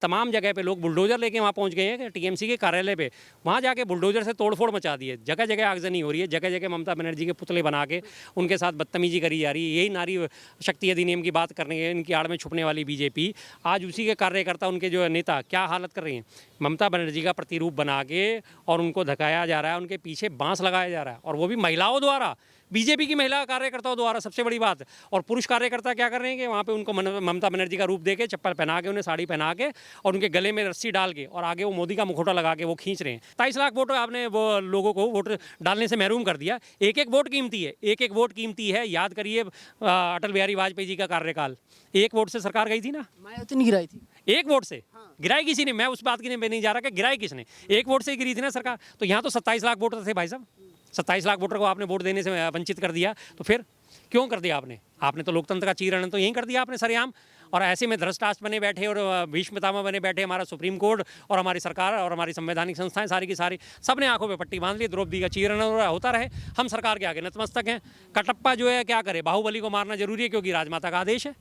तमाम जगह पे लोग बुलडोजर लेके वहाँ पहुँच गए हैं कि टीएमसी के कार्यालय पे, वहाँ जाके बुलडोजर से तोड़फोड़ मचा दी है। जगह जगह आगजनी हो रही है, जगह जगह ममता बनर्जी के पुतले बना के उनके साथ बदतमीजी करी जा रही है। यही नारी शक्ति अधिनियम की बात करने के इनकी आड़ में छुपने वाली बीजेपी आज उसी के कार्यकर्ता, उनके जो नेता क्या हालत कर रहे हैं। ममता बनर्जी का प्रतिरूप बना के और उनको धकाया जा रहा है, उनके पीछे बांस लगाया जा रहा है, और वो भी महिलाओं द्वारा, बीजेपी की महिला कार्यकर्ताओं द्वारा, सबसे बड़ी बात। और पुरुष कार्यकर्ता क्या कर रहे हैं कि वहाँ पे उनको ममता बनर्जी का रूप देके, चप्पल पहना के, उन्हें साड़ी पहना के और उनके गले में रस्सी डाल के और आगे वो मोदी का मुखौटा लगा के वो खींच रहे हैं। 27 लाख वोट आपने वो लोगों को वोट डालने से महरूम कर दिया। एक एक वोट कीमती है, एक एक वोट कीमती है। याद करिए अटल बिहारी वाजपेयी जी का कार्यकाल, एक वोट से सरकार गई थी ना, मायावती नहीं गिराई थी, एक वोट से गिराई किसी ने। मैं उस बात की नहीं जा रहा कि गिराई किसने, एक वोट से गिरी थी ना सरकार। तो यहाँ तो 27 लाख वोटर थे भाई साहब, 27 लाख वोटर को आपने वोट देने से वंचित कर दिया। तो फिर क्यों कर दिया आपने तो लोकतंत्र का चीरहरण तो यहीं कर दिया आपने सरेआम। और ऐसे में भ्रष्टाचार बने बैठे और भीष्म पितामह बने बैठे हमारा सुप्रीम कोर्ट और हमारी सरकार और हमारी संवैधानिक संस्थाएं सारी की सारी, सबने आंखों पे पट्टी बांध ली। द्रौपदी का चीरहरण होता रहे, हम सरकार के आगे नतमस्तक हैं। कटप्पा जो है क्या करे, बाहुबली को मारना जरूरी है क्योंकि राजमाता का आदेश है।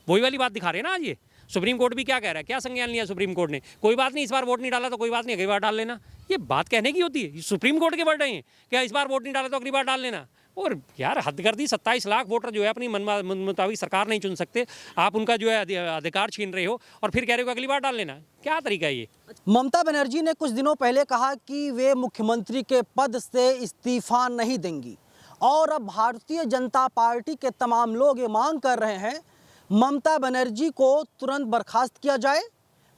वही वाली बात दिखा रहे हैं ना आज ये। सुप्रीम कोर्ट भी क्या कह रहा है, क्या संज्ञान लिया सुप्रीम कोर्ट ने, कोई बात नहीं, इस बार वोट नहीं डाला तो कोई बात नहीं, अगली बार डाल लेना। ये बात कहने की होती है, सुप्रीम कोर्ट के वर्ड हैं क्या, इस बार वोट नहीं डाला तो अगली बार डाल लेना। और यार हद कर दी, 27 लाख वोटर जो है अपनी मन मुताबिक सरकार नहीं चुन सकते, आप उनका जो है अधिकार छीन रहे हो और फिर कह रहे हो अगली बार डाल लेना। क्या तरीका है ये। ममता बनर्जी ने कुछ दिनों पहले कहा कि वे मुख्यमंत्री के पद से इस्तीफा नहीं देंगी, और अब भारतीय जनता पार्टी के तमाम लोग ये मांग कर रहे हैं ममता बनर्जी को तुरंत बर्खास्त किया जाए,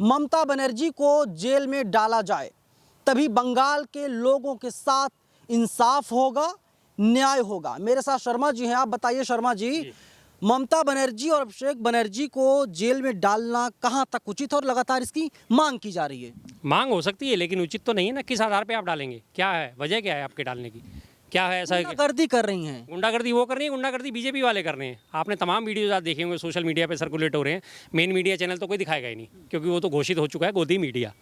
ममता बनर्जी को जेल में डाला जाए, तभी बंगाल के लोगों के साथ इंसाफ होगा, न्याय होगा। मेरे साथ शर्मा जी हैं, आप बताइए शर्मा जी, ममता बनर्जी और अभिषेक बनर्जी को जेल में डालना कहां तक उचित है, और लगातार इसकी मांग की जा रही है। मांग हो सकती है लेकिन उचित तो नहीं है ना। किस आधार पे आप डालेंगे, क्या है वजह, क्या है आपके डालने की, क्या है ऐसा? गुंडागर्दी कर रही हैं, गुंडागर्दी वो कर रही है, गुंडागर्दी बीजेपी वाले कर रहे हैं। आपने तमाम वीडियोज आप देखे होंगे, सोशल मीडिया पे सर्कुलेट हो रहे हैं। मेन मीडिया चैनल तो कोई दिखाएगा ही नहीं क्योंकि वो तो घोषित हो चुका है गोदी मीडिया।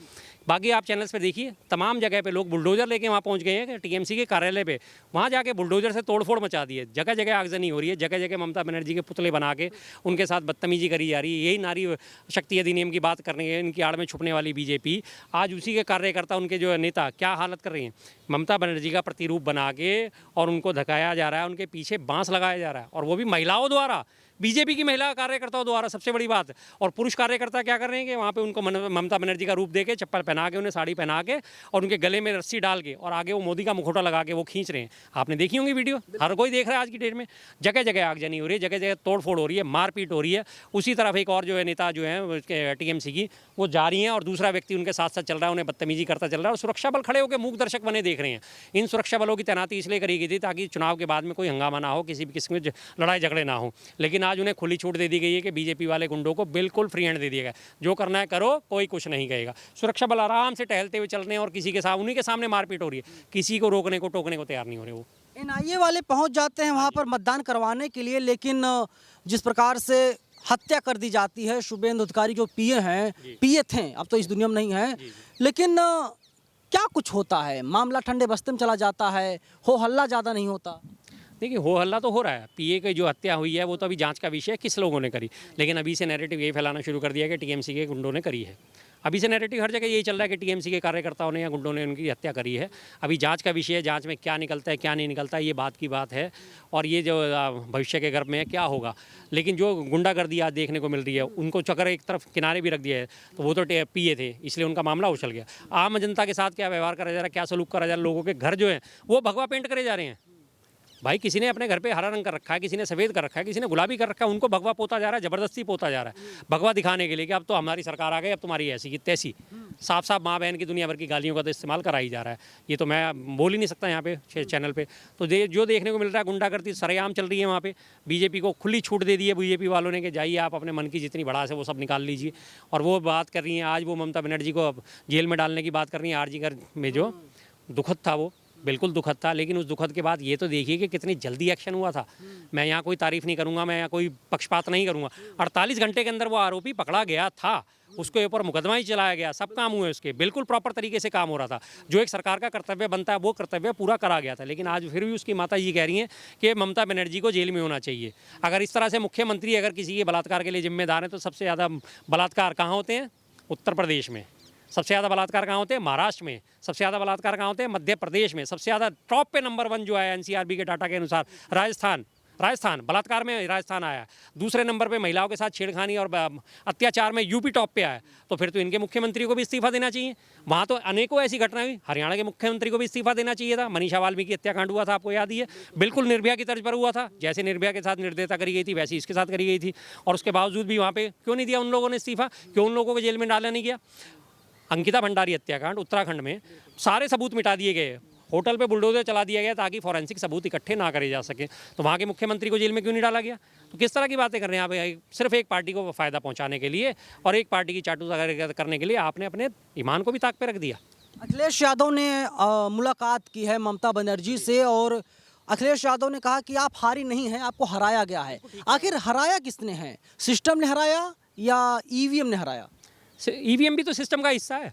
बाकी आप चैनल्स पे देखिए, तमाम जगह पे लोग बुलडोजर लेके वहाँ पहुँच गए हैं कि टीएमसी के कार्यालय पे, वहाँ जाके बुलडोजर से तोड़फोड़ मचा दी है। जगह जगह आगजनी हो रही है, जगह जगह ममता बनर्जी के पुतले बना के उनके साथ बदतमीजी करी जा रही है। यही नारी शक्ति अधिनियम की बात करने के इनकी आड़ में छुपने वाली बीजेपी आज उसी के कार्यकर्ता, उनके जो नेता क्या हालत कर रहे हैं। ममता बनर्जी का प्रतिरूप बना के और उनको धकाया जा रहा है, उनके पीछे बांस लगाया जा रहा है, और वो भी महिलाओं द्वारा, बीजेपी की महिला कार्यकर्ताओं द्वारा, सबसे बड़ी बात। और पुरुष कार्यकर्ता क्या कर रहे हैं कि वहाँ पे उनको ममता बनर्जी का रूप देके, चप्पल पहना के, उन्हें साड़ी पहना के और उनके गले में रस्सी डाल के और आगे वो मोदी का मुखौटा लगा के वो खींच रहे हैं। आपने देखी होंगी वीडियो, हर कोई देख रहा है आज की डेट में। जगह जगह आगजनी हो रही है, जगह जगह तोड़फोड़ हो रही है, मारपीट हो रही है। उसी तरफ एक और जो है नेता जो है टीएमसी की, वो जा रही हैं और दूसरा व्यक्ति उनके साथ साथ चल रहा है, उन्हें बदतमीजी करता चल रहा है। और सुरक्षा बल खड़े होकर मूक दर्शक बने देख रहे हैं। इन सुरक्षा बलों की तैनाती इसलिए करी गई थी ताकि चुनाव के बाद में कोई हंगामा ना हो, किसी भी किस्म के लड़ाई झगड़े ना हो। लेकिन आज उन्हें खुली छूट दी गई है कि बीजेपी वाले गुंडों को बिल्कुल फ्री हैंड दे दिया गया, जो करना है करो, कोई कुछ नहीं कहेगा। सुरक्षा बल आराम से टहलते हुए चल रहे हैं और किसी के साथ, उन्हीं के सामने मारपीट हो रही है, किसी को रोकने को टोकने को तैयार नहीं हो रहे। वो एनआईए वाले पहुंच जाते हैं वहां पर मतदान करवाने के लिए, लेकिन जिस प्रकार से हत्या कर दी जाती है, शुभेंदु अधिकारी जो पीए हैं, पीए थे, अब तो इस दुनिया में नहीं है, लेकिन क्या कुछ होता है, मामला ठंडे बस्ते में चला जाता है, हो हल्ला ज़्यादा नहीं होता। देखिए, हो हल्ला तो हो रहा है। पीए की जो हत्या हुई है वो तो अभी जांच का विषय है, किस लोगों ने करी। लेकिन अभी से नैरेटिव ये फैलाना शुरू कर दिया कि टीएमसी के गुंडों ने करी है। अभी से नैरेटिव हर जगह यही चल रहा है कि टीएमसी के कार्यकर्ताओं ने या गुंडों ने उनकी हत्या करी है। अभी जांच का विषय है, जांच में क्या निकलता है क्या नहीं निकलता है, ये बात की बात है। और ये जो भविष्य के गर्भ में क्या होगा। लेकिन जो गुंडागर्दी आज देखने को मिल रही है, उनको चक्कर एक तरफ किनारे भी रख दिया है, तो वो तो पीए थे, इसलिए उनका मामला उछल गया। आम जनता के साथ क्या व्यवहार करा जा रहा है, क्या सलूक करा जा रहा है, लोगों के घर जो है वो भगवा पेंट करे जा रहे हैं। भाई किसी ने अपने घर पे हरा रंग कर रखा है, किसी ने सफ़ेद कर रखा है, किसी ने गुलाबी कर रखा है, उनको भगवा पोता जा रहा है, ज़बरदस्ती पोता जा रहा है, भगवा दिखाने के लिए कि अब तो हमारी सरकार आ गई, अब तुम्हारी ऐसी की तैसी। साफ साफ माँ बहन की दुनिया भर की गालियों का तो इस्तेमाल करा ही जा रहा है। ये तो मैं बोल ही नहीं सकता यहाँ पे चैनल पे। तो जो देखने को मिल रहा है, गुंडागर्दी सरेआम चल रही है वहाँ पे। बीजेपी को खुली छूट दे दी है बीजेपी वालों ने कि जाइए आप अपने मन की जितनी भड़ास है वो सब निकाल लीजिए। और वो बात कर रही हैं आज, वो ममता बनर्जी को जेल में डालने की बात कर रही हैं। आरजी घर में जो दुखद था, वो बिल्कुल दुखद था, लेकिन उस दुखद के बाद ये तो देखिए कि कितनी जल्दी एक्शन हुआ था। मैं यहाँ कोई तारीफ नहीं करूँगा, मैं यहाँ कोई पक्षपात नहीं करूँगा। 48 घंटे के अंदर वो आरोपी पकड़ा गया था, उसके ऊपर मुकदमा ही चलाया गया, सब काम हुए उसके, बिल्कुल प्रॉपर तरीके से काम हो रहा था। जो एक सरकार का कर्तव्य बनता है वो कर्तव्य पूरा करा गया था। लेकिन आज फिर भी उसकी माता जी कह रही हैं कि ममता बनर्जी को जेल में होना चाहिए। अगर इस तरह से मुख्यमंत्री अगर किसी के बलात्कार के लिए जिम्मेदार हैं, तो सबसे ज़्यादा बलात्कार कहाँ होते हैं? उत्तर प्रदेश में सबसे ज़्यादा बलात्कार कहाँ होते हैं, महाराष्ट्र में सबसे ज़्यादा बलात्कार कहाँ होते हैं, मध्य प्रदेश में सबसे ज़्यादा टॉप पे नंबर 1 जो है एनसीआरबी के डाटा के अनुसार राजस्थान बलात्कार में राजस्थान आया। दूसरे नंबर पे महिलाओं के साथ छेड़खानी और अत्याचार में यूपी टॉप पे आया। तो फिर तो इनके मुख्यमंत्री को भी इस्तीफा देना चाहिए। वहाँ तो अनेकों ऐसी घटनाएं हुई, हरियाणा के मुख्यमंत्री को भी इस्तीफा देना चाहिए था। मनीषा वाल्मीकि हत्याकांड हुआ था, आपको याद ही है, बिल्कुल निर्भया की तर्ज पर हुआ था। जैसे निर्भया के साथ निर्दयता करी गई थी वैसी इसके साथ करी गई थी, और उसके बावजूद भी वहाँ पे क्यों नहीं दिया उन लोगों ने इस्तीफा, क्यों उन लोगों को जेल में डाला नहीं गया। अंकिता भंडारी हत्याकांड उत्तराखंड में सारे सबूत मिटा दिए गए, होटल पे बुलडोजर चला दिया गया ताकि फॉरेंसिक सबूत इकट्ठे ना करे जा सके। तो वहाँ के मुख्यमंत्री को जेल में क्यों नहीं डाला गया। तो किस तरह की बातें कर रहे हैं आप, सिर्फ एक पार्टी को फ़ायदा पहुँचाने के लिए और एक पार्टी की चाटुकारिता करने के लिए आपने अपने ईमान को भी ताक पे रख दिया। अखिलेश यादव ने मुलाकात की है ममता बनर्जी से, और अखिलेश यादव ने कहा कि आप हारी नहीं हैं, आपको हराया गया है। आखिर हराया किसने है, सिस्टम ने हराया या ईवीएम ने हराया? ईवीएम भी तो सिस्टम का हिस्सा है।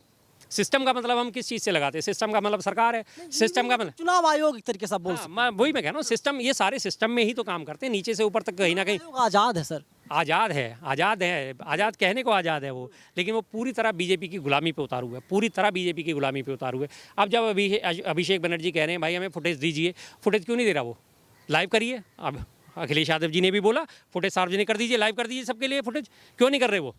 सिस्टम का मतलब हम किस चीज़ से लगाते हैं, सिस्टम का मतलब सरकार है, सिस्टम का मतलब चुनाव आयोग एक तरीके से बोल सकते मैं वही मैं कह रहा हूँ, सिस्टम, ये सारे सिस्टम में ही तो काम करते हैं, नीचे से ऊपर तक कहीं ना कहीं। हैं। आज़ाद है सर, आज़ाद कहने को आज़ाद है वो, लेकिन वो पूरी तरह बीजेपी की गुलामी पे उतारू है, पूरी तरह बीजेपी की गुलामी पे उतारू है। अब जब अभिषेक बनर्जी कह रहे हैं भाई हमें फुटेज दीजिए, फुटेज क्यों नहीं दे रहा वो, लाइव करिए। अब अखिलेश यादव जी ने भी बोला फुटेज सार्वजनिक कर दीजिए, लाइव कर दीजिए सबके लिए फुटेज, क्यों नहीं कर रहे वो।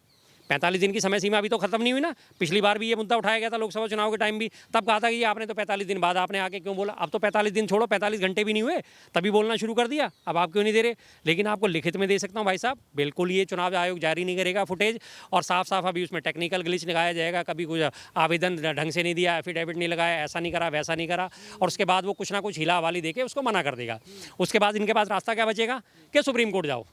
45 दिन की समय सीमा अभी तो खत्म नहीं हुई ना। पिछली बार भी ये मुद्दा उठाया गया था लोकसभा चुनाव के टाइम भी, तब कहा था कि आपने तो 45 दिन बाद आपने आके क्यों बोला। अब तो 45 दिन छोड़ो, 45 घंटे भी नहीं हुए तभी बोलना शुरू कर दिया, अब आप क्यों नहीं दे रहे। लेकिन आपको लिखित में दे सकता हूँ भाई साहब, बिल्कुल ये चुनाव आयोग जारी नहीं करेगा फुटेज, और साफ साफ अभी उसमें टेक्निकल ग्लिच लगाया जाएगा, कभी कुछ आवेदन ढंग से नहीं दिया, एफिडेविट नहीं लगाया, ऐसा नहीं करा वैसा नहीं करा, और उसके बाद वो कुछ ना कुछ हिला हवाली देके उसको मना कर देगा। उसके बाद इनके पास रास्ता क्या बचेगा कि सुप्रीम कोर्ट जाओ।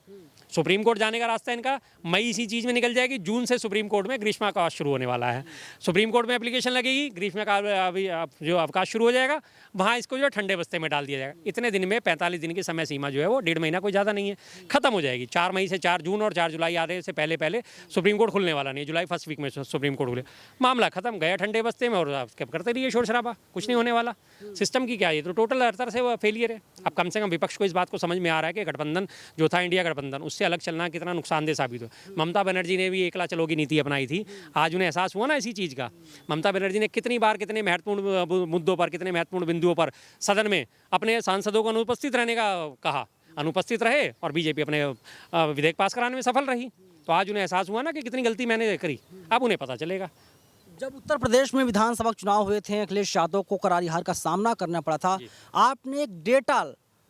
सुप्रीम कोर्ट जाने का रास्ता इनका मई इसी चीज़ में निकल जाएगी। जून से सुप्रीम कोर्ट में ग्रीष्मावकाश शुरू होने वाला है, सुप्रीम कोर्ट में एप्लीकेशन लगेगी, ग्रीष्मकाल अभी जो अवकाश शुरू हो जाएगा, वहाँ इसको जो ठंडे बस्ते में डाल दिया जाएगा। इतने दिन में 45 दिन की समय सीमा जो है वो 1.5 महीना कोई ज़्यादा नहीं है, खत्म हो जाएगी। 4 मई से 4 जून और 4 जुलाई आने से पहले पहले सुप्रीम कोर्ट खुलने वाला नहीं है, जुलाई फर्स्ट वीक में सुप्रीम कोर्ट खुले, मामला खत्म, गया ठंडे बस्ते में, और करते रहिए शोर शराबा, कुछ नहीं होने वाला। सिस्टम की क्या है, तो टोटल हर तरह से वो फेलियर है। अब कम से कम विपक्ष को इस बात को समझ में आ रहा है कि गठबंधन जो था इंडिया गठबंधन, उससे अलग चलना कितना नुकसानदेह साबित हो। ममता बनर्जी ने भी एकला चलोगी नीति अपनाई थी, आज उन्हें एहसास हुआ ना इसी चीज़ का। ममता बनर्जी ने कितनी बार कितने महत्वपूर्ण मुद्दों पर, कितने महत्वपूर्ण बिंदुओं पर सदन में अपने सांसदों को अनुपस्थित रहने का कहा, अनुपस्थित रहे, और बीजेपी अपने विधेयक पास कराने में सफल रही। तो आज उन्हें एहसास हुआ ना कि कितनी गलती मैंने करी, अब उन्हें पता चलेगा। जब उत्तर प्रदेश में विधानसभा चुनाव हुए थे, अखिलेश यादव को करारी हार का सामना करना पड़ा था, आपने एक डेटा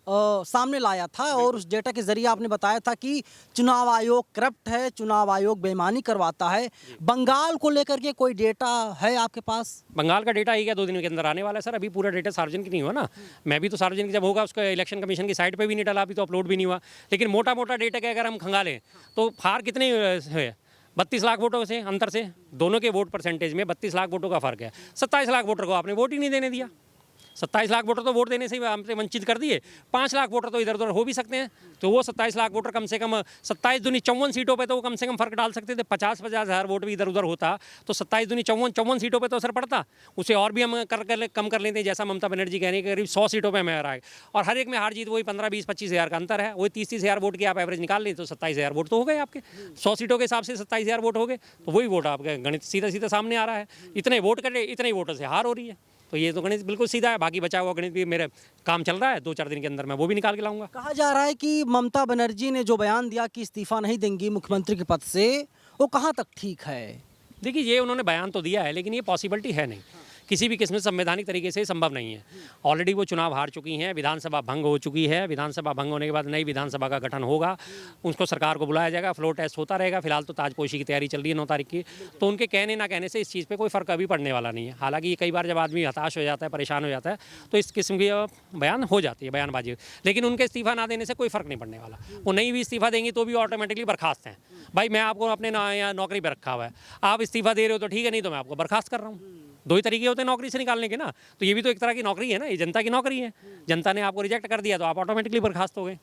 सामने लाया था, और उस डेटा के जरिए आपने बताया था कि चुनाव आयोग करप्ट है, चुनाव आयोग बेईमानी करवाता है। बंगाल को लेकर के कोई डेटा है आपके पास? बंगाल का डेटा ही क्या 2 दिन के अंदर आने वाला है सर, अभी पूरा डेटा सार्वजनिक नहीं हुआ ना। मैं भी तो सार्वजनिक जब होगा उसका इलेक्शन कमीशन की साइट पे भी नहीं डाला, अभी तो अपलोड भी नहीं हुआ। लेकिन मोटा मोटा डेटा के अगर हम खंगालें तो हार कितनी है, 32 लाख वोटों से अंतर से, दोनों के वोट परसेंटेज में 32 लाख वोटों का फर्क है। 27 लाख वोटर को आपने वोट ही नहीं देने दिया। 27 लाख वोटर तो वोट देने से ही हमसे वंचित कर दिए, 5 लाख वोटर तो इधर उधर हो भी सकते हैं। तो वो 27 लाख वोटर कम से कम 27 दूनी 54 सीटों पे तो वो कम से कम फर्क डाल सकते थे। 50-50 हज़ार वोट भी इधर उधर होता तो 27 दूनी 54 सीटों पे तो असर पड़ता। उसे और भी हम कम कर लेते हैं, जैसा ममता बनर्जी कह रही है करीब 100 सीटों पर हमें हराए, और हर एक में हार जीत वही 15-20-25 हज़ार का अंतर है। वही 30-30 हज़ार वोट की आप एवरेज निकाल लें तो 27 हज़ार वोट तो हो गए आपके। 100 सीटों के हिसाब से 27 हज़ार वोट हो गए, तो वही वोट आपके गणित सीधा सीधा सामने आ रहा है। इतने वोट करे, इतने वोटों से हार हो रही है, तो ये तो गणित बिल्कुल सीधा है। बाकी बचा हुआ गणित भी मेरे काम चल रहा है, 2-4 दिन के अंदर मैं वो भी निकाल के लाऊंगा। कहा जा रहा है कि ममता बनर्जी ने जो बयान दिया कि इस्तीफा नहीं देंगी मुख्यमंत्री के पद से, वो कहाँ तक ठीक है? देखिए, ये उन्होंने बयान तो दिया है, लेकिन ये पॉसिबिलिटी है नहीं, किसी भी किस्म से संवैधानिक तरीके से संभव नहीं है। ऑलरेडी वो चुनाव हार चुकी हैं, विधानसभा भंग हो चुकी है, विधानसभा भंग होने के बाद नई विधानसभा का गठन होगा, उसको सरकार को बुलाया जाएगा, फ्लोर टेस्ट होता रहेगा। फिलहाल तो ताजपोशी की तैयारी चल रही है 9 तारीख की, तो उनके कहने ना कहने से इस चीज़ पे कोई फ़र्क अभी पड़ने वाला नहीं है। हालांकि कई बार जब आदमी हताश हो जाता है, परेशान हो जाता है, तो इस किस्म की बयान हो जाती है, बयानबाजी, लेकिन उनके इस्तीफा ना देने से कोई फ़र्क नहीं पड़ने वाला। वो नहीं भी इस्तीफा देंगी तो भी ऑटोमेटिकली बर्खास्त हैं। भाई मैं आपको अपने यहाँ नौकरी पर रखा हुआ है, आप इस्तीफा दे रहे हो तो ठीक है, नहीं तो मैं आपको बर्खास्त कर रहा हूँ। दो ही तरीके होते हैं नौकरी से निकालने के ना, तो ये भी तो एक तरह की नौकरी है ना, ये जनता की नौकरी है। जनता ने आपको रिजेक्ट कर दिया तो आप ऑटोमेटिकली बर्खास्त हो गए।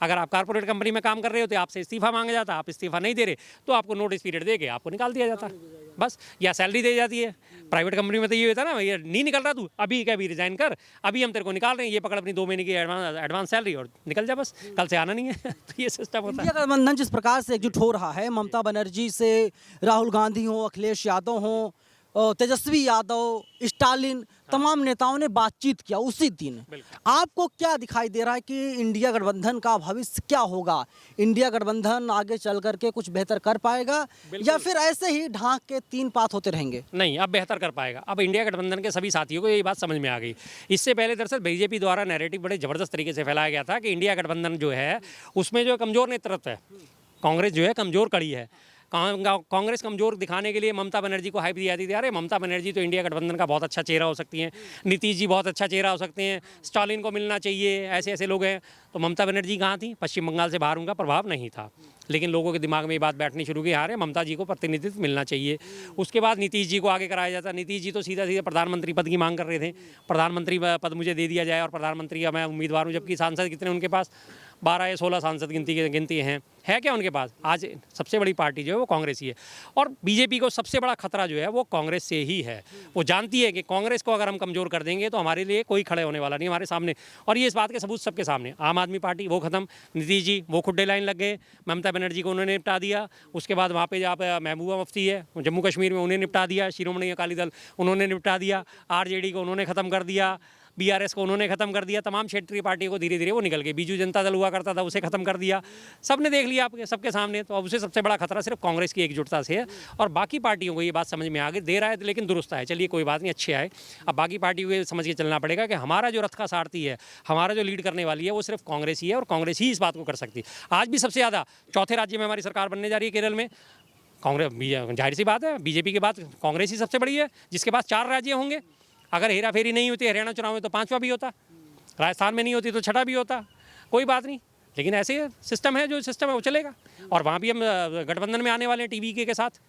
अगर आप कारपोरेट कंपनी में काम कर रहे हो तो आपसे इस्तीफा मांगा जाता, आप इस्तीफा नहीं दे रहे तो आपको नोटिस पीरियड दे के आपको निकाल दिया जाता बस, या सैलरी दे जाती है। प्राइवेट कंपनी में तो ये होता है ना, ये नहीं निकल रहा तू अभी क्या, अभी रिजाइन कर, अभी हम तेरे को निकाल रहे हैं, ये पकड़ अपनी 2 महीने की एडवांस सैलरी और निकल जा, बस कल से आना नहीं है। तो ये सिस्टम होता है। इंडिया गठबंधन जिस प्रकार से एकजुट हो रहा है, ममता बनर्जी से राहुल गांधी हो, अखिलेश यादव हो, तेजस्वी यादव, स्टालिन, तमाम नेताओं ने बातचीत किया उसी दिन। आपको क्या दिखाई दे रहा है कि इंडिया गठबंधन का भविष्य क्या होगा? इंडिया गठबंधन आगे चल करके कुछ बेहतर कर पाएगा या फिर ऐसे ही ढांक के 3 पात होते रहेंगे? नहीं, अब बेहतर कर पाएगा। अब इंडिया गठबंधन के सभी साथियों को ये बात समझ में आ गई। इससे पहले दरअसल बीजेपी द्वारा नैरेटिव बड़े ज़बरदस्त तरीके से फैलाया गया था कि इंडिया गठबंधन जो है उसमें जो कमज़ोर नेतृत्व है, कांग्रेस जो है कमज़ोर कड़ी है। कांग्रेस कमज़ोर दिखाने के लिए ममता बनर्जी को हाइप दी जाती थी, अरे ममता बनर्जी तो इंडिया गठबंधन का बहुत अच्छा चेहरा हो सकती हैं, नीतीश जी बहुत अच्छा चेहरा हो सकते हैं, स्टालिन को मिलना चाहिए, ऐसे ऐसे लोग हैं। तो ममता बनर्जी कहाँ थी? पश्चिम बंगाल से बाहर उनका प्रभाव नहीं था, लेकिन लोगों के दिमाग में ये बात बैठनी शुरू की, अरे ममता जी को प्रतिनिधित्व मिलना चाहिए। उसके बाद नीतीश जी को आगे कराया जाता। नीतीश जी तो सीधा सीधा प्रधानमंत्री पद की मांग कर रहे थे, प्रधानमंत्री पद मुझे दे दिया जाए और प्रधानमंत्री का मैं उम्मीदवार हूँ। जबकि सांसद कितने उनके पास? 12 या 16 सांसद गिनती हैं। है क्या उनके पास? आज सबसे बड़ी पार्टी जो है वो कांग्रेस ही है, और बीजेपी को सबसे बड़ा खतरा जो है वो कांग्रेस से ही है। वो जानती है कि कांग्रेस को अगर हम कमज़ोर कर देंगे तो हमारे लिए कोई खड़े होने वाला नहीं हमारे सामने, और ये इस बात के सबूत सबके सामने। आम आदमी पार्टी वो खत्म, नीतीश जी वो खुड्डे लाइन लग गए, ममता बनर्जी को उन्होंने निपटा दिया। उसके बाद वहाँ पे जहाँ पे महबूबा मुफ्ती है जम्मू कश्मीर में, उन्हें निपटा दिया। शिरोमणि अकाली दल उन्होंने निपटा दिया। आरजेडी को उन्होंने ख़त्म कर दिया। बीआरएस को उन्होंने ख़त्म कर दिया। तमाम क्षेत्रीय पार्टियों को धीरे धीरे वो निकल गए। बीजू जनता दल हुआ करता था, उसे ख़त्म कर दिया। सबने देख लिया आपके सबके सामने। तो अब उसे सबसे बड़ा खतरा सिर्फ कांग्रेस की एकजुटता से है, और बाकी पार्टियों को ये बात समझ में आ गई। दे रहा है लेकिन दुरुस्त है, चलिए कोई बात नहीं, अच्छे आए। अब बाकी पार्टियों को समझ के चलना पड़ेगा कि हमारा जो रथ का सारथी है, हमारा जो लीड करने वाली है, वो सिर्फ कांग्रेस ही है, और कांग्रेस ही इस बात को कर सकती है। आज भी सबसे ज़्यादा चौथे राज्य में हमारी सरकार बनने जा रही है केरल में। कांग्रेस, जाहिर सी बात है, बीजेपी के बाद कांग्रेस ही सबसे बड़ी है, जिसके पास 4 राज्य होंगे। अगर हेरा फेरी नहीं होती हरियाणा चुनाव में तो 5वां भी होता, राजस्थान में नहीं होती तो 6ठा भी होता, कोई बात नहीं। लेकिन ऐसे सिस्टम है, जो सिस्टम है वो चलेगा। और वहाँ भी हम गठबंधन में आने वाले हैं टीवीके के साथ।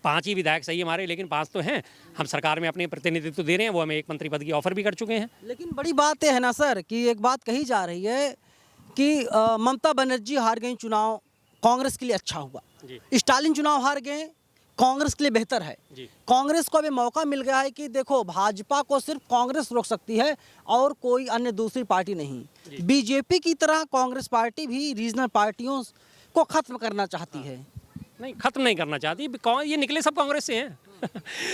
5 ही विधायक सही हमारे, लेकिन 5 तो हैं। हम सरकार में अपने प्रतिनिधित्व दे रहे हैं, वो हमें 1 मंत्री पद की ऑफर भी कर चुके हैं। लेकिन बड़ी बात यह है ना सर कि एक बात कही जा रही है कि ममता बनर्जी हार गई चुनाव, कांग्रेस के लिए अच्छा हुआ। स्टालिन चुनाव हार गए, कांग्रेस के लिए बेहतर है। कांग्रेस को अभी मौका मिल गया है कि देखो, भाजपा को सिर्फ कांग्रेस रोक सकती है और कोई अन्य दूसरी पार्टी नहीं। बीजेपी की तरह कांग्रेस पार्टी भी रीजनल पार्टियों को खत्म करना चाहती है। नहीं, खत्म नहीं करना चाहती, ये निकले सब कांग्रेस से हैं।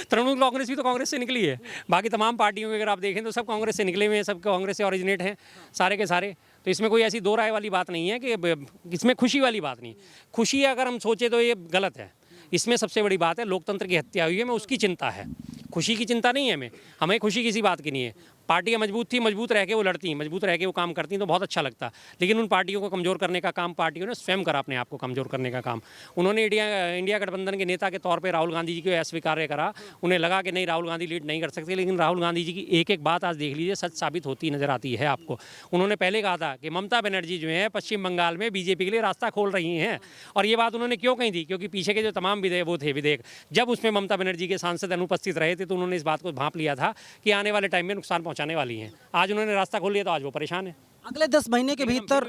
तृणमूल कांग्रेस भी तो कांग्रेस से निकली है। बाकी तमाम पार्टियों के अगर आप देखें तो सब कांग्रेस से निकले हुए हैं, सब कांग्रेस से ओरिजिनेट हैं सारे के सारे। तो इसमें कोई ऐसी दो राय वाली बात नहीं है कि इसमें खुशी वाली बात नहीं। खुशी अगर हम सोचे तो ये गलत है। इसमें सबसे बड़ी बात है लोकतंत्र की हत्या हुई है, हमें उसकी चिंता है, खुशी की चिंता नहीं है हमें खुशी किसी बात की नहीं है। पार्टियां मजबूत थी, मजबूत रह के वो लड़ती, मजबूत रह के वो काम करती तो बहुत अच्छा लगता। लेकिन उन पार्टियों को कमज़ोर करने का काम पार्टियों ने स्वयं करा, अपने आप को कमज़ोर करने का काम। उन्होंने इंडिया गठबंधन के नेता के तौर पर राहुल गांधी जी को अस्वीकार्य करा। उन्हें लगा कि नहीं, राहुल गांधी लीड नहीं कर सकते। लेकिन राहुल गांधी जी की एक एक बात आज देख लीजिए सच साबित होती नजर आती है आपको। उन्होंने पहले कहा था कि ममता बनर्जी जो है पश्चिम बंगाल में बीजेपी के लिए रास्ता खोल रही हैं, और ये बात उन्होंने क्यों कही थी? क्योंकि पीछे के जो तमाम विधेयक जब उसमें ममता बनर्जी के सांसद अनुपस्थित रहे थे तो उन्होंने इस बात को भांप लिया था कि आने वाले टाइम में नुकसान पहुंचाने वाली हैं। आज उन्होंने रास्ता खोल लिया तो आज वो परेशान है। अगले 10 महीने के भीतर,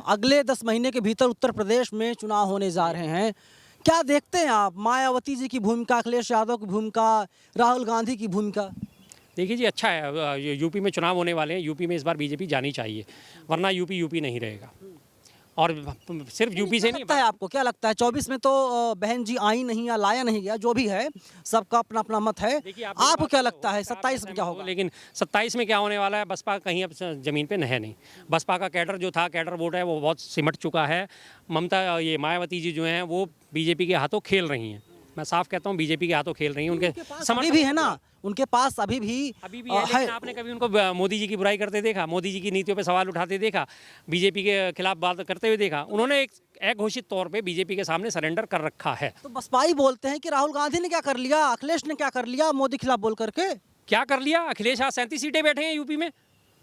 अगले 10 महीने के भीतर उत्तर प्रदेश में चुनाव होने जा रहे हैं। क्या देखते हैं आप मायावती जी की भूमिका, अखिलेश यादव की भूमिका, राहुल गांधी की भूमिका? देखिए जी, अच्छा है, यूपी में चुनाव होने वाले हैं। यूपी में इस बार बीजेपी जानी चाहिए, वरना यूपी नहीं रहेगा। और सिर्फ यूपी से नहीं लगता है आपको, क्या लगता है 24 में तो बहन जी आई नहीं या लाया नहीं गया, जो भी है सबका अपना अपना मत है। आपको क्या लगता है 27 में क्या होगा? लेकिन 27 में क्या होने वाला है, बसपा कहीं अब जमीन पे है नहीं। बसपा का कैडर जो था, कैडर वोट है, वो बहुत सिमट चुका है। मायावती जी जो हैं वो बीजेपी के हाथों खेल रही हैं। मैं साफ कहता हूँ बीजेपी के हाथों खेल रही हैं। उनके समझ भी है ना, उनके पास अभी भी है। लेकिन आपने कभी उनको मोदी जी की बुराई करते देखा? मोदी जी की नीतियों पे सवाल उठाते देखा? बीजेपी के खिलाफ बात करते हुए देखा? उन्होंने एक घोषित तौर पे बीजेपी के सामने सरेंडर कर रखा है। तो बसपाई बोलते हैं कि राहुल गांधी ने क्या कर लिया, अखिलेश ने क्या कर लिया मोदी खिलाफ बोल करके? क्या कर लिया? अखिलेश आज 37 सीटें बैठे हैं यूपी में।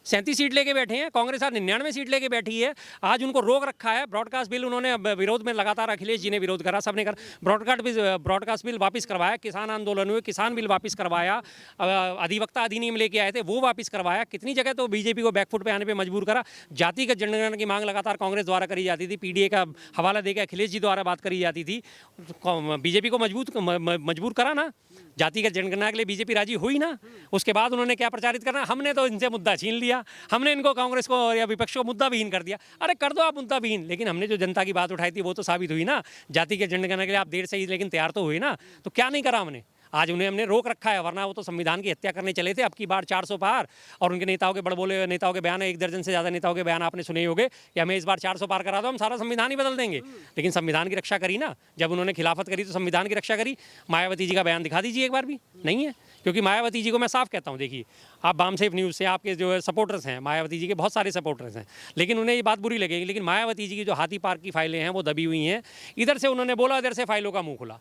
37 सीट लेके बैठे हैं, कांग्रेस आज 99 सीट लेके बैठी है। आज उनको रोक रखा है। ब्रॉडकास्ट बिल उन्होंने विरोध में लगातार अखिलेश जी ने विरोध करा, सबने करा। ब्रॉडकास्ट बिल वापस करवाया, किसान आंदोलन हुए, किसान बिल वापस करवाया, अधिवक्ता अधिनियम लेके आए थे वो वापस करवाया। कितनी जगह तो बीजेपी को बैकफुट पे आने पे मजबूर करा। जातिगत जनगणना की मांग लगातार कांग्रेस द्वारा करी जाती थी, पीडीए का हवाला देकर अखिलेश जी द्वारा बात करी जाती थी। बीजेपी को मजबूर करा ना, जातिगत जनगणना के लिए बीजेपी राजी हुई ना। उसके बाद उन्होंने क्या प्रचारित करना, हमने तो इनसे मुद्दा छीन लिया, हमने इनको कांग्रेस को या विपक्ष को मुद्दा विहीन कर दिया। अरे कर दो आप मुद्दा विहीन, लेकिन हमने जो जनता की बात उठाई थी वो तो साबित हुई ना। जातिगत जनगणना के लिए आप देर से ही लेकिन तैयार तो हुए ना। तो क्या नहीं करा हमने, आज उन्हें हमने रोक रखा है, वरना वो तो संविधान की हत्या करने चले थे। अब की बार 400 पार, और उनके नेताओं के बड़बोले नेताओं के बयान, 1 दर्जन से ज़्यादा नेताओं के बयान आपने सुने ही होंगे कि हमें इस बार 400 पार करा दो, हम सारा संविधान ही बदल देंगे। लेकिन संविधान की रक्षा करी ना, जब उन्होंने खिलाफत करी तो संविधान की रक्षा करी। मायावती जी का बयान दिखा दीजिए एक बार भी, नहीं है। क्योंकि मायावती जी को मैं साफ कहता हूँ, देखिए आप बामसेफ न्यूज़ से आपके जो सपोर्टर्स हैं, मायावती जी के बहुत सारे सपोर्टर्स हैं, लेकिन उन्हें ये बात बुरी लगेगी। लेकिन मायावती जी की जो हाथी पार्क की फाइलें हैं वो दबी हुई हैं। इधर से उन्होंने बोला, इधर से फाइलों का मुंह खुला।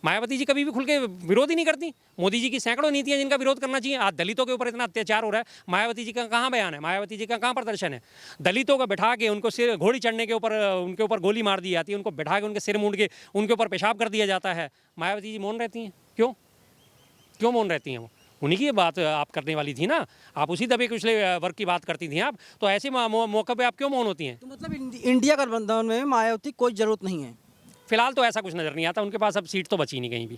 मायावती जी कभी भी खुल के विरोध ही नहीं करती। मोदी जी की सैकड़ों नीतियां जिनका विरोध करना चाहिए। आज दलितों के ऊपर इतना अत्याचार हो रहा है, मायावती जी का कहाँ बयान है, मायावती जी का कहाँ प्रदर्शन है। दलितों को बैठा के उनको सिर घोड़ी चढ़ने के ऊपर उनके ऊपर गोली मार दी जाती है, उनको बैठा के उनके सिर मूंड के उनके ऊपर पेशाब कर दिया जाता है। मायावती जी मौन रहती हैं, क्यों मौन रहती हैं वो? उन्हीं की बात आप करने वाली थी ना, आप उसी दबे कुचले वर्ग की बात करती थी आप, तो ऐसे मौके पे आप क्यों मौन होती हैं? तो मतलब इंडिया गठबंधन में मायावती की कोई ज़रूरत नहीं है। फिलहाल तो ऐसा कुछ नज़र नहीं आता। उनके पास अब सीट तो बची नहीं कहीं भी,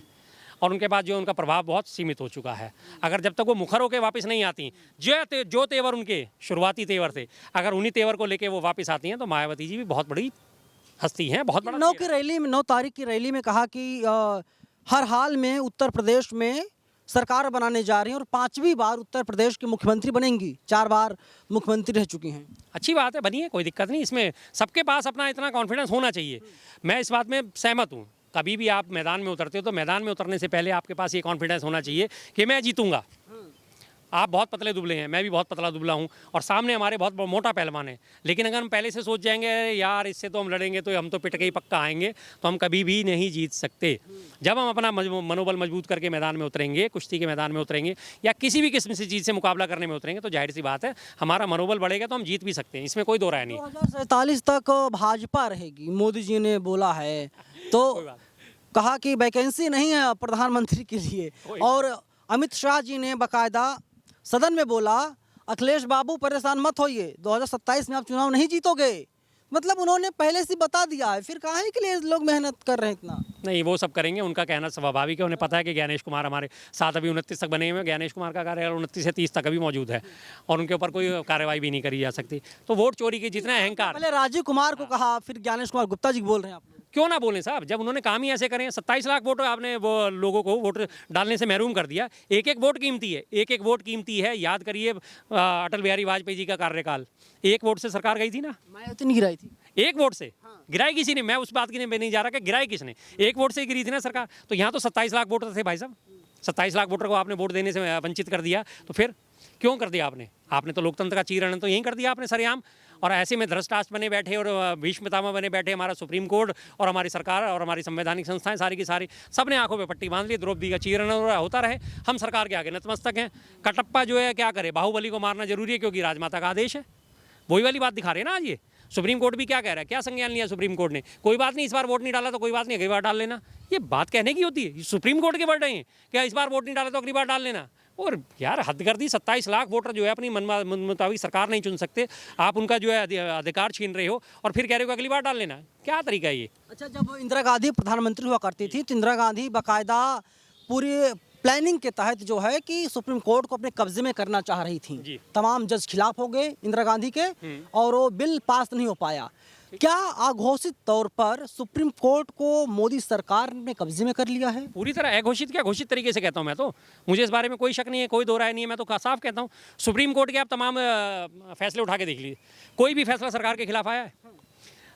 और उनके पास जो उनका प्रभाव बहुत सीमित हो चुका है। अगर जब तक वो मुखर होकर वापस नहीं आती, जो तेवर उनके शुरुआती तेवर थे, अगर उन्हीं तेवर को लेके वो वापस आती हैं तो मायावती जी भी बहुत बड़ी हस्ती हैं, बहुत बड़ा। 9 तारीख की रैली में कहा कि हर हाल में उत्तर प्रदेश में सरकार बनाने जा रही हैं और 5वीं बार उत्तर प्रदेश की मुख्यमंत्री बनेंगी। 4 बार मुख्यमंत्री रह चुकी हैं। अच्छी बात है, बनिए, कोई दिक्कत नहीं। इसमें सबके पास अपना इतना कॉन्फिडेंस होना चाहिए। मैं इस बात में सहमत हूँ। कभी भी आप मैदान में उतरते हो तो मैदान में उतरने से पहले आपके पास ये कॉन्फिडेंस होना चाहिए कि मैं जीतूंगा। आप बहुत पतले दुबले हैं, मैं भी बहुत पतला दुबला हूँ, और सामने हमारे बहुत मोटा पहलवान है। लेकिन अगर हम पहले से सोच जाएंगे यार इससे तो हम लड़ेंगे तो हम तो पिट के ही पक्का आएंगे, तो हम कभी भी नहीं जीत सकते। जब हम अपना मनोबल मजबूत करके मैदान में उतरेंगे, कुश्ती के मैदान में उतरेंगे या किसी भी किस्म से चीज़ से मुकाबला करने में उतरेंगे, तो जाहिर सी बात है हमारा मनोबल बढ़ेगा तो हम जीत भी सकते हैं। इसमें कोई दो राय नहीं। 2047 तक भाजपा रहेगी, मोदी जी ने बोला है। तो कहा कि वैकेंसी नहीं है प्रधानमंत्री के लिए। और अमित शाह जी ने बाकायदा सदन में बोला, अखिलेश बाबू परेशान मत होइए, 2027 में आप चुनाव नहीं जीतोगे। मतलब उन्होंने पहले से बता दिया है, फिर काहे के लिए लोग मेहनत कर रहे हैं इतना? नहीं, वो सब करेंगे, उनका कहना स्वाभाविक है। उन्हें पता है कि ज्ञानेश कुमार हमारे साथ अभी 29 तक बने हुए हैं। ज्ञानेश कुमार का कार्यालय 29 से 30 तक अभी मौजूद है, और उनके ऊपर कोई कार्रवाई भी नहीं करी जा सकती। तो वोट चोरी के जितना अहंकार, पहले राजीव कुमार को कहा, फिर ज्ञानेश कुमार गुप्ता जी बोल रहे हैं। आप क्यों ना बोलें साहब, जब उन्होंने काम ही ऐसे करें। 27 लाख वोट आपने वो लोगों को वोट डालने से महरूम कर दिया। एक एक वोट कीमती है, एक एक वोट कीमती है। याद करिए अटल बिहारी वाजपेयी जी का कार्यकाल, एक वोट से सरकार गई थी ना। मायावती नहीं गिराई थी, एक वोट से गिराई किसी ने। मैं उस बात की नहीं जा रहा कि गिराई किसने, एक वोट से गिरी थी ना सरकार। तो यहाँ तो 27 लाख वोटर थे भाई साहब। 27 लाख वोटर को आपने वोट देने से वंचित कर दिया, तो फिर क्यों कर दिया आपने तो लोकतंत्र का चीरहरण तो यहीं कर दिया आपने सरेआम। और ऐसे में धृष्टाष्ट्र बने बैठे और भीष्म पितामह बने बैठे हमारा सुप्रीम कोर्ट और हमारी सरकार और हमारी संवैधानिक संस्थाएं सारी की सारी, सब ने आंखों पे पट्टी बांध ली। द्रौपदी का चीरहरण होता रहे, हम सरकार के आगे नतमस्तक हैं। कटप्पा जो है क्या करे, बाहुबली को मारना जरूरी है क्योंकि राजमाता का आदेश है। वही वाली बात दिखा रहे हैं ना आज ये। सुप्रीम कोर्ट भी क्या कह रहा है, क्या संज्ञान लिया सुप्रीम कोर्ट ने, कोई बात नहीं, इस बार वोट नहीं डाला तो कोई बात नहीं, अगली बार डाल लेना। ये बात कहने की होती है, सुप्रीम कोर्ट के वर्ड हैं क्या, इस बार वोट नहीं डाला तो अगली बार डाल लेना। और यार हद कर दी। 27 लाख वोटर जो है अपनी मन मुताबिक सरकार नहीं चुन सकते, आप उनका जो है अधिकार छीन रहे हो और फिर कह रहे हो अगली बार डाल लेना। क्या तरीका है ये? अच्छा, जब इंदिरा गांधी प्रधानमंत्री हुआ करती थी तो इंदिरा गांधी बाकायदा पूरी प्लानिंग के तहत जो है कि सुप्रीम कोर्ट को अपने कब्जे में करना चाह रही थी। तमाम जज खिलाफ हो गए इंदिरा गांधी के और वो बिल पास नहीं हो पाया। क्या अघोषित तौर पर सुप्रीम कोर्ट को मोदी सरकार ने कब्जे में कर लिया है? पूरी तरह अघोषित क्या, घोषित तरीके से कहता हूं मैं तो। मुझे इस बारे में कोई शक नहीं है, कोई दो राय नहीं है। मैं तो साफ कहता हूं, सुप्रीम कोर्ट के आप तमाम फैसले उठा के देख लीजिए, कोई भी फैसला सरकार के खिलाफ आया है?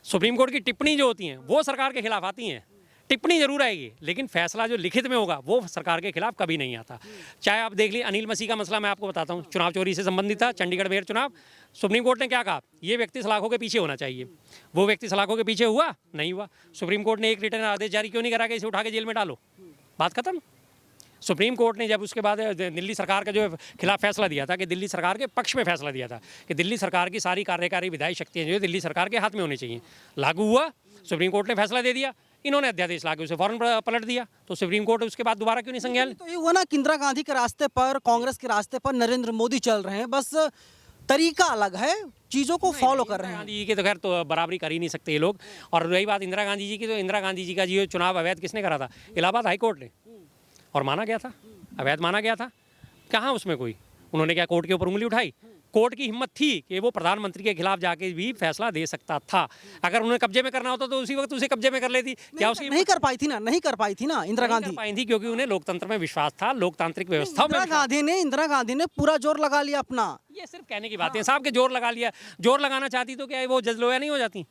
सुप्रीम कोर्ट की टिप्पणी जो होती हैं वो सरकार के खिलाफ आती हैं। टिप्पणी जरूर आएगी, लेकिन फैसला जो लिखित में होगा वो सरकार के खिलाफ कभी नहीं आता। चाहे आप देख लीजिए अनिल मसीह का मसला, मैं आपको बताता हूँ, चुनाव चोरी से संबंधित था, चंडीगढ़ मेयर चुनाव। सुप्रीम कोर्ट ने क्या कहा, ये व्यक्ति सलाखों के पीछे होना चाहिए। वो व्यक्ति सलाखों के पीछे हुआ नहीं हुआ, सुप्रीम कोर्ट ने एक रिटर्न आदेश जारी क्यों नहीं करा कि इसे उठा के जेल में डालो, बात खत्म। सुप्रीम कोर्ट ने जब उसके बाद दिल्ली सरकार का जो खिलाफ फैसला दिया था कि दिल्ली सरकार के पक्ष में फैसला दिया था कि दिल्ली सरकार की सारी कार्यकारी विधायी शक्तियाँ जो है दिल्ली सरकार के हाथ में होनी चाहिए, लागू हुआ। सुप्रीम कोर्ट ने फैसला दे दिया, इन्होंने अध्यादेश लाके उसे फौरन पलट दिया, तो सुप्रीम कोर्ट उसके बाद दोबारा क्यों नहीं संज्ञान? तो ये हुआ ना कि इंदिरा गांधी के रास्ते पर, कांग्रेस के रास्ते पर नरेंद्र मोदी चल रहे हैं, बस तरीका अलग है, चीज़ों को फॉलो कर रहे इंदिरा हैं। गांधी जी के तो खैर तो बराबरी कर ही नहीं सकते ये लोग। और रही बात इंदिरा गांधी जी की, तो इंदिरा गांधी जी का जो चुनाव अवैध किसने करा था? इलाहाबाद हाई कोर्ट ने, और माना गया था, अवैध माना गया था। कहाँ उसमें कोई, उन्होंने क्या कोर्ट के ऊपर उंगली उठाई? कोर्ट की हिम्मत थी कि वो प्रधानमंत्री के खिलाफ जाके भी फैसला दे सकता था। अगर उन्हें कब्जे में करना होता तो उसी वक्त उसे कब्जे में कर लेती। क्या उसकी नहीं कर पाई थी ना, नहीं कर पाई थी ना इंदिरा नहीं कर गांधी। पाई थी? क्योंकि उन्हें लोकतंत्र में विश्वास था, लोकतांत्रिक व्यवस्था में विश्वास। इंदिरा गांधी ने पूरा जोर लगा लिया अपना। ये सिर्फ कहने की बातें साहब के जोर लगा लिया। जोर लगाना चाहती तो क्या वो जज लोया नहीं हो जाती?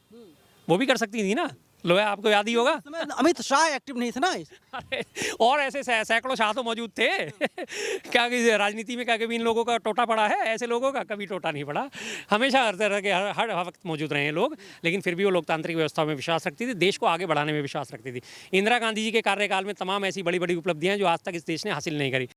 वो भी कर सकती थी ना। लोया आपको याद ही होगा। उस समय अमित शाह एक्टिव नहीं थे ना। अरे और ऐसे सैकड़ों शाह तो मौजूद थे। क्या कि राजनीति में क्या कभी इन लोगों का टोटा पड़ा है? ऐसे लोगों का कभी टोटा नहीं पड़ा। हमेशा हर तरह के हर वक्त मौजूद रहे हैं लोग, लेकिन फिर भी वो लोकतांत्रिक व्यवस्था में विश्वास रखती थी, देश को आगे बढ़ाने में विश्वास रखती थी। इंदिरा गांधी जी के कार्यकाल में तमाम ऐसी बड़ी बड़ी उपलब्धियां जो आज तक इस देश ने हासिल नहीं करी।